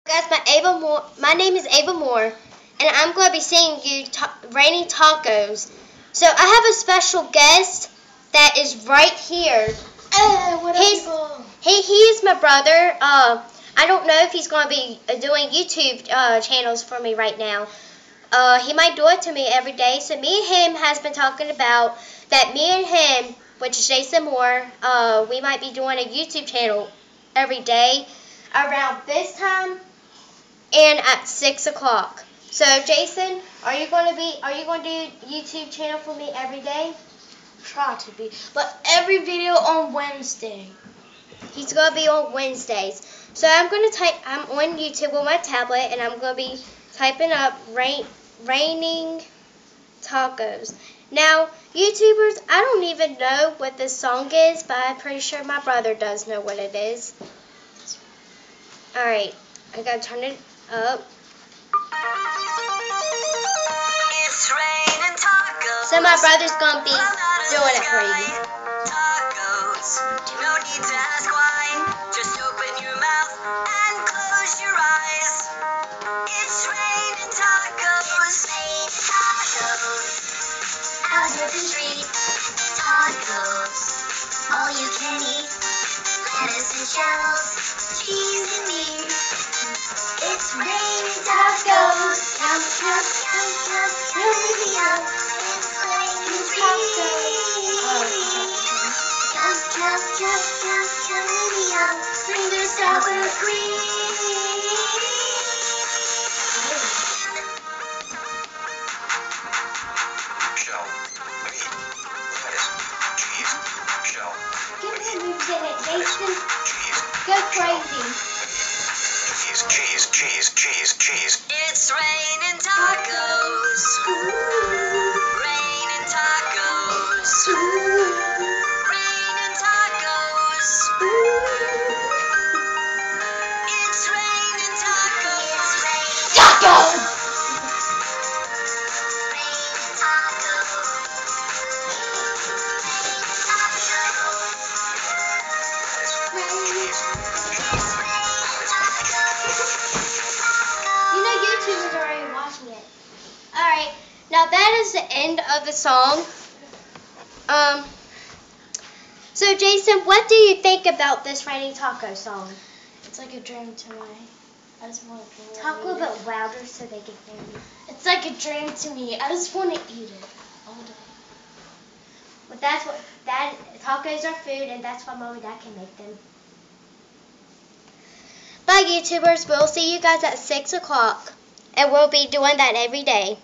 Guys, my name is Ava Moore, and I'm going to be singing you Rainy Tacos. So I have a special guest that is right here. What up, people? He's my brother. I don't know if he's going to be doing YouTube channels for me right now. He might do it to me every day. So me and him has been talking about that me and him, which is Jason Moore, we might be doing a YouTube channel every day around this time and at 6 o'clock. So Jason, are you going to do YouTube channel for me every day? Try to be, but every video on Wednesday. He's going to be on Wednesdays. So I'm on YouTube with my tablet, and I'm going to be typing up raining tacos. Now, YouTubers, I don't even know what this song is, but I'm pretty sure my brother does know what it is. Alright, I gotta turn it up. It's raining tacos. So my brother's gonna be doing it for you. Tacos. No need to ask why. Just open your mouth and close your eyes. It's raining tacos. Raining tacos. Out of the street. Tacos. All you can eat. Lettuce and shells. Cheese and meat. It's raining tacos. Yum, yum, yum, yum, yum, yum. It's raining tacos. Yum, yum, yum, yum, yum, yum. Bring the sour cream. Shell, meat, lettuce, cheese, shell, Give me meat, moves in it, Jason. cheese, Go crazy. cheese. It's raining tacos. Raining tacos. Raining tacos. It's raining tacos. Tacos! Raining tacos. You know YouTubers are already watching it. Alright, now that is the end of the song. So Jason, what do you think about this Raining Taco song? It's like a dream to me. I just want to Talk a little bit louder so they can hear you. It's like a dream to me. I just want to eat it all day. But tacos are food, and that's why Mom and Dad can make them. Bye YouTubers, we'll see you guys at 6 o'clock, and we'll be doing that every day.